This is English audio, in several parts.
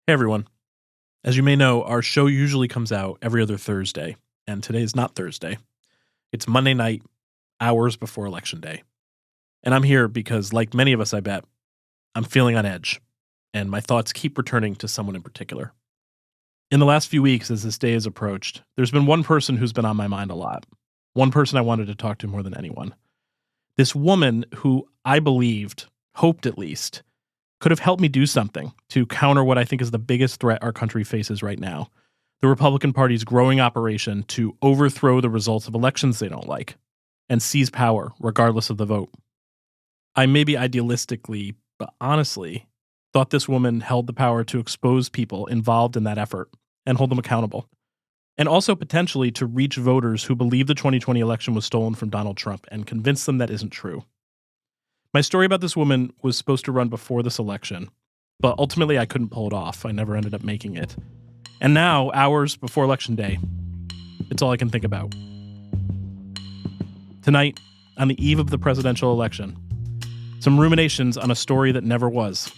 Hey everyone. As you may know, our show usually comes out every other Thursday, and today is not Thursday. It's Monday night, hours before Election Day. And I'm here because, like many of us, I bet, I'm feeling on edge, and my thoughts keep returning to someone in particular. In the last few weeks, as this day has approached, there's been one person who's been on my mind a lot. One person I wanted to talk to more than anyone. This woman who I believed, hoped at least, could have helped me do something to counter what I think is the biggest threat our country faces right now. The Republican Party's growing operation to overthrow the results of elections they don't like and seize power regardless of the vote. I maybe idealistically, but honestly, thought this woman held the power to expose people involved in that effort and hold them accountable. And also potentially to reach voters who believe the 2020 election was stolen from Donald Trump and convince them that isn't true. My story about this woman was supposed to run before this election, but ultimately I couldn't pull it off. I never ended up making it. And now, hours before Election Day, it's all I can think about. Tonight, on the eve of the presidential election, some ruminations on a story that never was,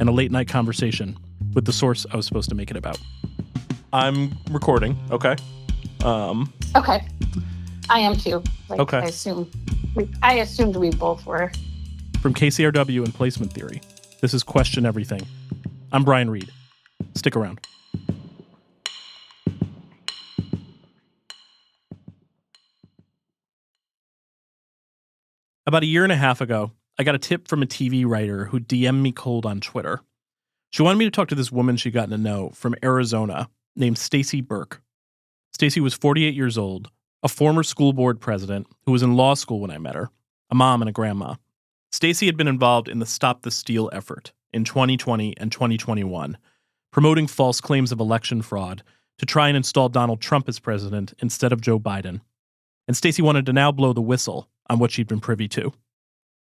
and a late-night conversation with the source I was supposed to make it about. I'm recording, okay? Okay. I am too. Okay. I assumed we both were. From KCRW and Placement Theory, this is Question Everything. I'm Brian Reed. Stick around. About a year and a half ago, I got a tip from a TV writer who DM'd me cold on Twitter. She wanted me to talk to this woman she'd gotten to know from Arizona named Stacy Burke. Stacy was 48 years old, a former school board president who was in law school when I met her, a mom and a grandma. Stacy had been involved in the Stop the Steal effort in 2020 and 2021, promoting false claims of election fraud to try and install Donald Trump as president instead of Joe Biden. And Stacy wanted to now blow the whistle on what she'd been privy to.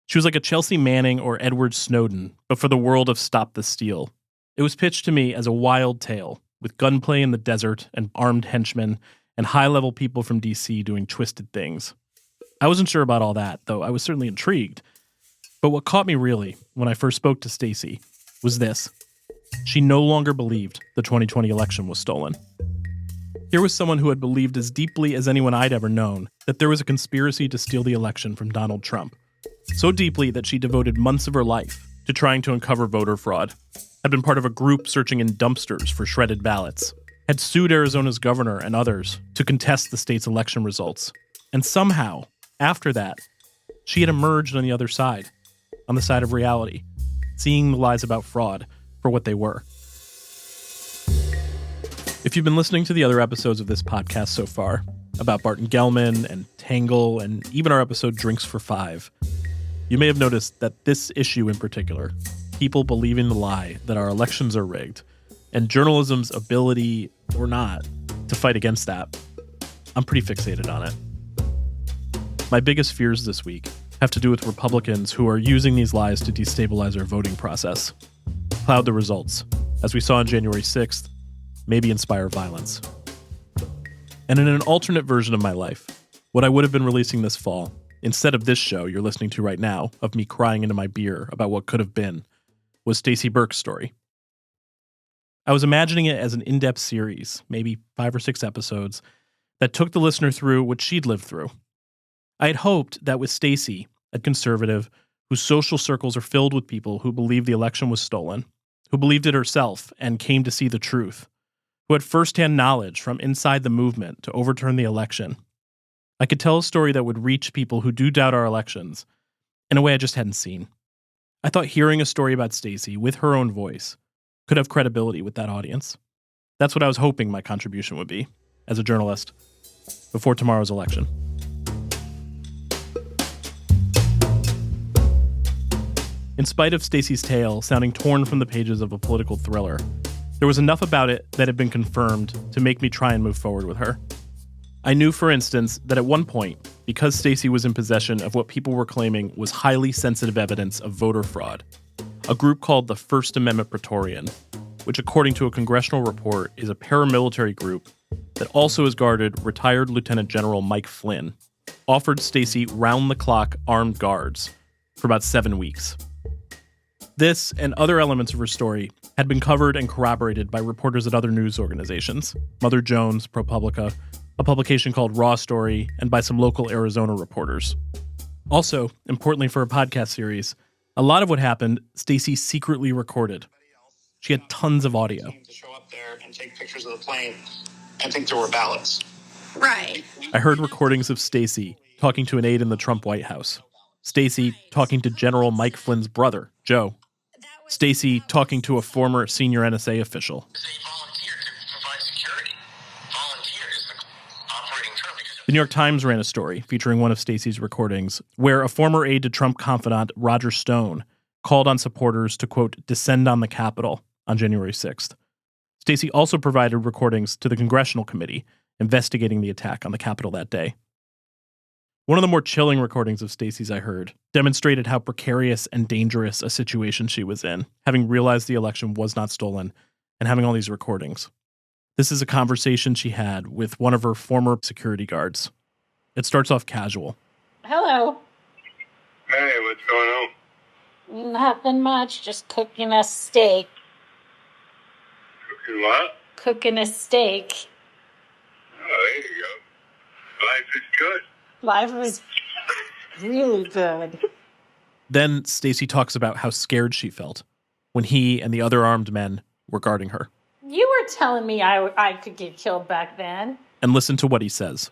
She was like a Chelsea Manning or Edward Snowden, but for the world of Stop the Steal. It was pitched to me as a wild tale, with gunplay in the desert and armed henchmen and high-level people from D.C. doing twisted things. I wasn't sure about all that, though I was certainly intrigued. But what caught me really, when I first spoke to Stacy, was this. She no longer believed the 2020 election was stolen. Here was someone who had believed as deeply as anyone I'd ever known that there was a conspiracy to steal the election from Donald Trump. So deeply that she devoted months of her life to trying to uncover voter fraud, had been part of a group searching in dumpsters for shredded ballots, had sued Arizona's governor and others to contest the state's election results. And somehow, after that, she had emerged on the other side, on the side of reality, seeing the lies about fraud for what they were. If you've been listening to the other episodes of this podcast so far, about Barton Gellman and Tangle and even our episode Drinks for Five, you may have noticed that this issue in particular, people believing the lie that our elections are rigged, and journalism's ability, or not, to fight against that, I'm pretty fixated on it. My biggest fears this week have to do with Republicans who are using these lies to destabilize our voting process, cloud the results, as we saw on January 6th, maybe inspire violence. And in an alternate version of my life, what I would have been releasing this fall, instead of this show you're listening to right now, of me crying into my beer about what could have been, was Stacy Burke's story. I was imagining it as an in-depth series, maybe 5 or 6 episodes, that took the listener through what she'd lived through. I had hoped that with Stacy, a conservative, whose social circles are filled with people who believe the election was stolen, who believed it herself and came to see the truth, who had firsthand knowledge from inside the movement to overturn the election, I could tell a story that would reach people who do doubt our elections in a way I just hadn't seen. I thought hearing a story about Stacy with her own voice could have credibility with that audience. That's what I was hoping my contribution would be as a journalist before tomorrow's election. In spite of Stacy's tale sounding torn from the pages of a political thriller, there was enough about it that had been confirmed to make me try and move forward with her. I knew, for instance, that at one point, because Stacy was in possession of what people were claiming was highly sensitive evidence of voter fraud, a group called the First Amendment Praetorian, which according to a congressional report is a paramilitary group that also has guarded retired Lieutenant General Mike Flynn, offered Stacy round-the-clock armed guards for about 7 weeks. This and other elements of her story had been covered and corroborated by reporters at other news organizations, Mother Jones, ProPublica, a publication called Raw Story, and by some local Arizona reporters. Also, importantly for a podcast series, a lot of what happened, Stacy secretly recorded. She had tons of audio. To show up there and take pictures of the plane and think there were ballots. Right. I heard recordings of Stacy talking to an aide in the Trump White House. Stacy talking to General Mike Flynn's brother, Joe. Stacy talking to a former senior NSA official. The New York Times ran a story featuring one of Stacy's recordings where a former aide to Trump confidant Roger Stone called on supporters to, quote, descend on the Capitol on January 6th. Stacy also provided recordings to the Congressional Committee investigating the attack on the Capitol that day. One of the more chilling recordings of Stacy's I heard demonstrated how precarious and dangerous a situation she was in, having realized the election was not stolen and having all these recordings. This is a conversation she had with one of her former security guards. It starts off casual. Hello. Hey, what's going on? Nothing much. Just cooking a steak. Cooking what? Cooking a steak. Oh, there you go. Life is good. Life was really good. Then Stacy talks about how scared she felt when he and the other armed men were guarding her. You were telling me I could get killed back then. And listen to what he says.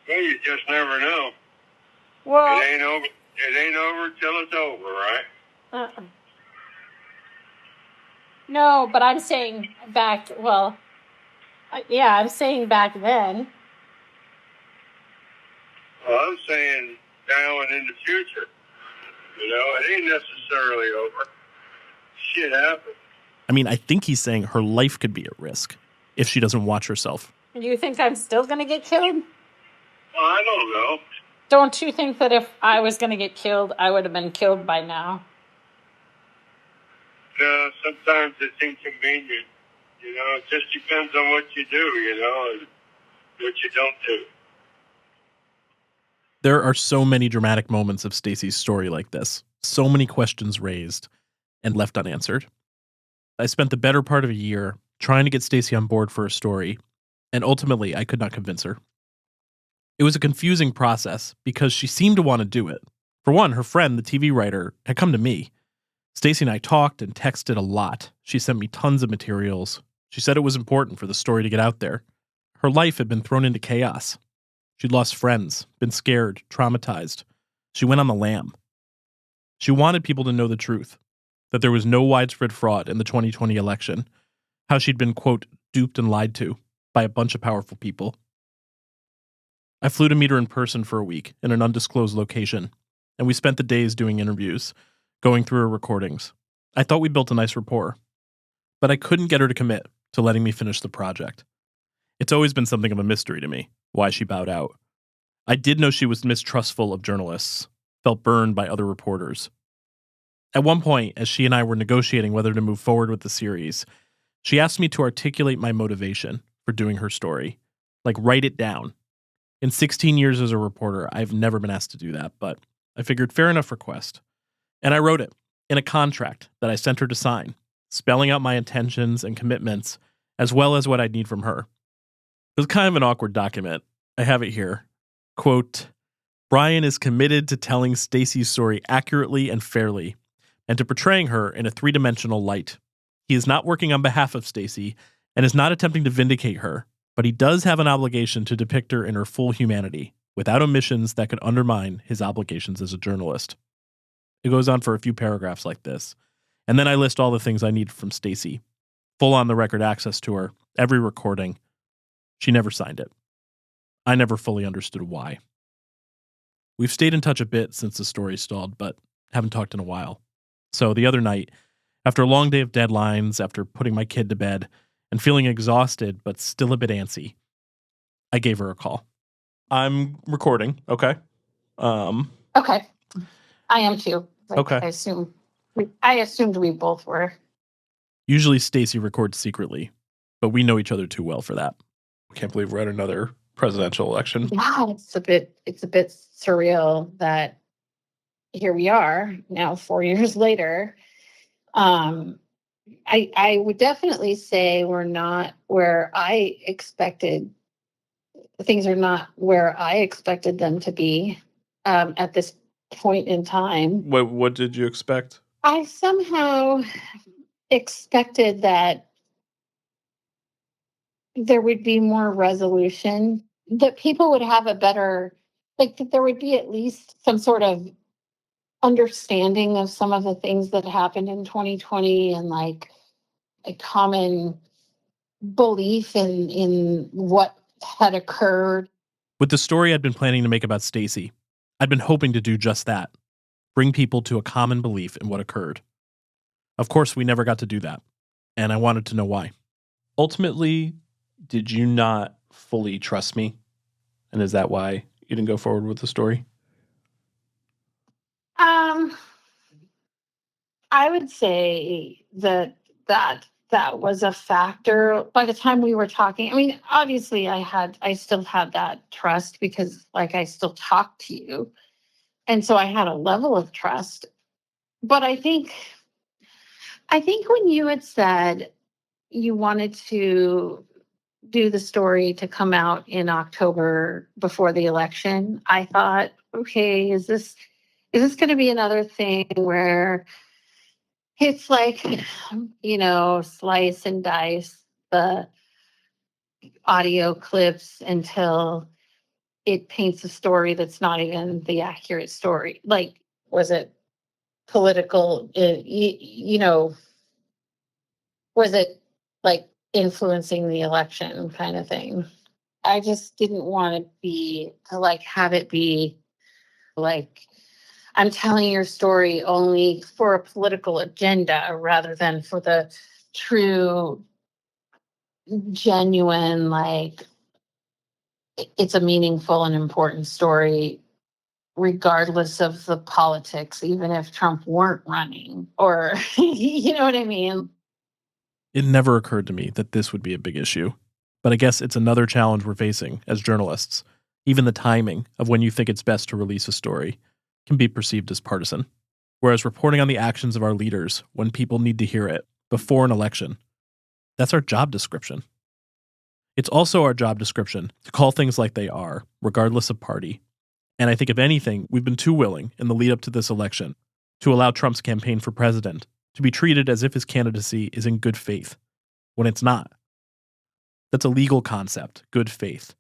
Well, you just never know. Well, It ain't over till it's over, right? No, but I'm saying back, I'm saying back then. Well, I'm saying now and in the future. You know, it ain't necessarily over. Shit happens. I mean, I think he's saying her life could be at risk if she doesn't watch herself. You think I'm still going to get killed? Well, I don't know. Don't you think that if I was going to get killed, I would have been killed by now? Sometimes it's inconvenient. You know, it just depends on what you do, you know, and what you don't do. There are so many dramatic moments of Stacy's story like this. So many questions raised and left unanswered. I spent the better part of a year trying to get Stacy on board for a story, and ultimately I could not convince her. It was a confusing process because she seemed to want to do it. For one, her friend, the TV writer, had come to me. Stacy and I talked and texted a lot. She sent me tons of materials. She said it was important for the story to get out there. Her life had been thrown into chaos. She'd lost friends, been scared, traumatized. She went on the lam. She wanted people to know the truth, that there was no widespread fraud in the 2020 election, how she'd been, quote, duped and lied to by a bunch of powerful people. I flew to meet her in person for a week in an undisclosed location, and we spent the days doing interviews, going through her recordings. I thought we built a nice rapport, but I couldn't get her to commit to letting me finish the project. It's always been something of a mystery to me, why she bowed out. I did know she was mistrustful of journalists, felt burned by other reporters. At one point, as she and I were negotiating whether to move forward with the series, she asked me to articulate my motivation for doing her story, like write it down. In 16 years as a reporter, I've never been asked to do that, but I figured fair enough request. And I wrote it in a contract that I sent her to sign, spelling out my intentions and commitments, as well as what I'd need from her. It was kind of an awkward document. I have it here. Quote, Brian is committed to telling Stacy's story accurately and fairly, and to portraying her in a three-dimensional light. He is not working on behalf of Stacy and is not attempting to vindicate her, but he does have an obligation to depict her in her full humanity, without omissions that could undermine his obligations as a journalist. It goes on for a few paragraphs like this, and then I list all the things I need from Stacy. Full on-the-record access to her, every recording. She never signed it. I never fully understood why. We've stayed in touch a bit since the story stalled, but haven't talked in a while. So the other night, after a long day of deadlines, after putting my kid to bed, and feeling exhausted but still a bit antsy, I gave her a call. I'm recording, okay? Okay. I am too. Okay. I assumed we both were. Usually Stacy records secretly, but we know each other too well for that. I can't believe we're at another presidential election. Yeah, it's a bit surreal that here we are now 4 years later. I would definitely say we're not where I expected. Things are not where I expected them to be at this point in time. What did you expect? I somehow expected that there would be more resolution, that people would have a better, like that there would be at least some sort of understanding of some of the things that happened in 2020 and like a common belief in what had occurred. With the story I'd been planning to make about Stacy, I'd been hoping to do just that, bring people to a common belief in what occurred. Of course, we never got to do that, and I wanted to know why. Ultimately, did you not fully trust me? And is that why you didn't go forward with the story? I would say that was a factor by the time we were talking. I mean, obviously I still had that trust because like I still talk to you. And so I had a level of trust. But I think when you had said you wanted to do the story to come out in October before the election, I thought, okay, is this going to be another thing where it's like, slice and dice the audio clips until it paints a story that's not even the accurate story? Like, was it political? Was it like influencing the election kind of thing? I just didn't want to like have it be like I'm telling your story only for a political agenda rather than for the true, genuine, like it's a meaningful and important story, regardless of the politics, even if Trump weren't running, or you know what I mean? It never occurred to me that this would be a big issue. But I guess it's another challenge we're facing as journalists. Even the timing of when you think it's best to release a story can be perceived as partisan. Whereas reporting on the actions of our leaders when people need to hear it before an election, that's our job description. It's also our job description to call things like they are, regardless of party. And I think, if anything, we've been too willing in the lead up to this election to allow Trump's campaign for president to be treated as if his candidacy is in good faith, when it's not. That's a legal concept, good faith.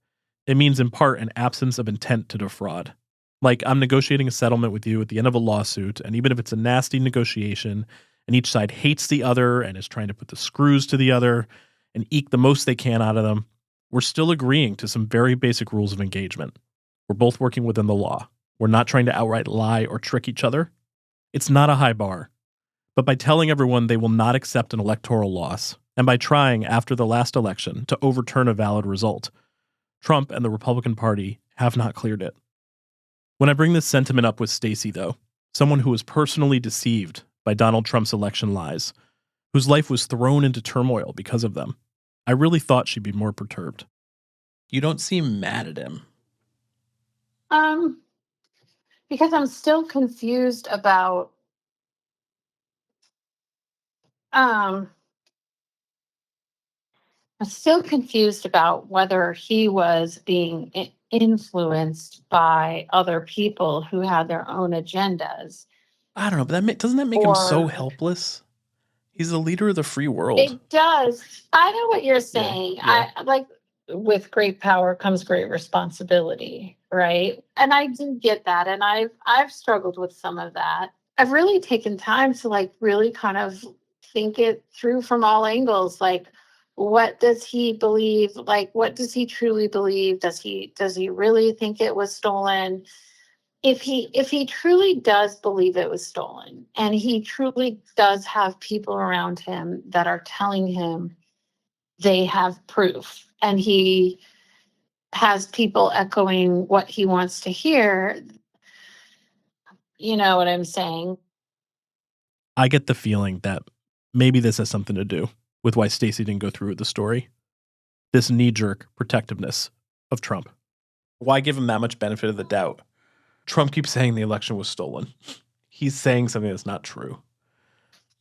It means in part an absence of intent to defraud. Like, I'm negotiating a settlement with you at the end of a lawsuit, and even if it's a nasty negotiation, and each side hates the other and is trying to put the screws to the other and eke the most they can out of them, we're still agreeing to some very basic rules of engagement. We're both working within the law. We're not trying to outright lie or trick each other. It's not a high bar. But by telling everyone they will not accept an electoral loss, and by trying after the last election to overturn a valid result, Trump and the Republican Party have not cleared it. When I bring this sentiment up with Stacy, though, someone who was personally deceived by Donald Trump's election lies, whose life was thrown into turmoil because of them, I really thought she'd be more perturbed. You don't seem mad at him. Because I'm still confused about whether he was being influenced by other people who had their own agendas. I don't know, but doesn't that make him so helpless? He's the leader of the free world. It does. I know what you're saying. Yeah. I like, with great power comes great responsibility, right? And I do get that, and I've struggled with some of that. I've really taken time to like really kind of think it through from all angles. Like, what does he believe? Like, what does he truly believe? Does he really think it was stolen? If he truly does believe it was stolen, and he truly does have people around him that are telling him they have proof, and he has people echoing what he wants to hear, you know what I'm saying? I get the feeling that maybe this has something to do with why Stacy didn't go through with the story. This knee-jerk protectiveness of Trump. Why give him that much benefit of the doubt? Trump keeps saying the election was stolen. He's saying something that's not true.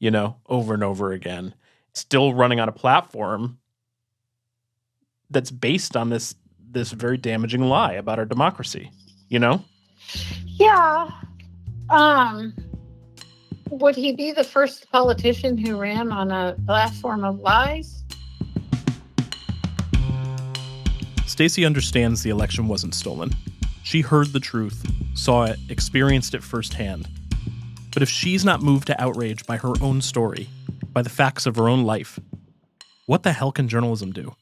over and over again, still running on a platform that's based on this very damaging lie about our democracy, Yeah. Would he be the first politician who ran on a platform of lies? Stacy understands the election wasn't stolen. She heard the truth, saw it, experienced it firsthand. But if she's not moved to outrage by her own story, by the facts of her own life, what the hell can journalism do?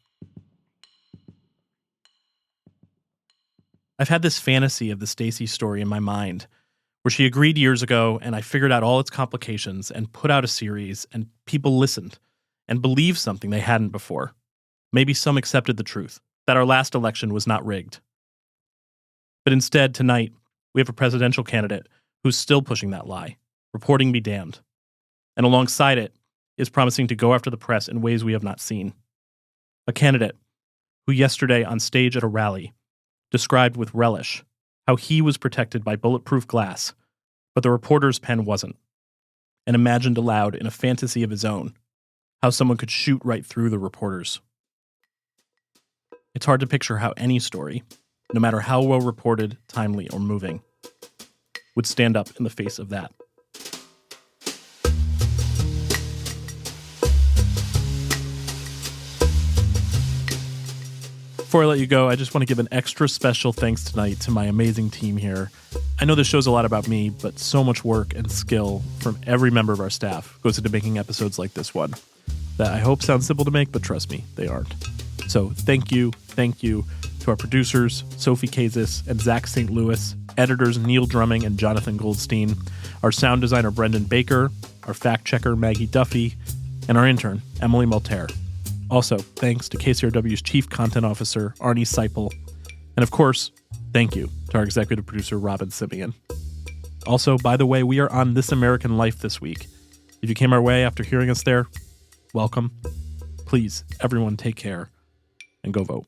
I've had this fantasy of the Stacy story in my mind, where she agreed years ago and I figured out all its complications and put out a series and people listened and believed something they hadn't before. Maybe some accepted the truth, that our last election was not rigged. But instead, tonight, we have a presidential candidate who's still pushing that lie, reporting be damned. And alongside it is promising to go after the press in ways we have not seen. A candidate who yesterday on stage at a rally described with relish how he was protected by bulletproof glass, but the reporter's pen wasn't, and imagined aloud in a fantasy of his own how someone could shoot right through the reporters. It's hard to picture how any story, no matter how well reported, timely, or moving, would stand up in the face of that. Before I let you go, I just want to give an extra special thanks tonight to my amazing team here. I know this show's a lot about me, but so much work and skill from every member of our staff goes into making episodes like this one that I hope sound simple to make, but trust me, they aren't. So thank you to our producers, Sophie Kazis and Zach St. Louis, editors Neil Drumming and Jonathan Goldstein, our sound designer Brendan Baker, our fact checker Maggie Duffy, and our intern Emily Malterre. Also, thanks to KCRW's Chief Content Officer, Arnie Seipel. And of course, thank you to our executive producer, Robyn Semien. Also, by the way, we are on This American Life this week. If you came our way after hearing us there, welcome. Please, everyone take care and go vote.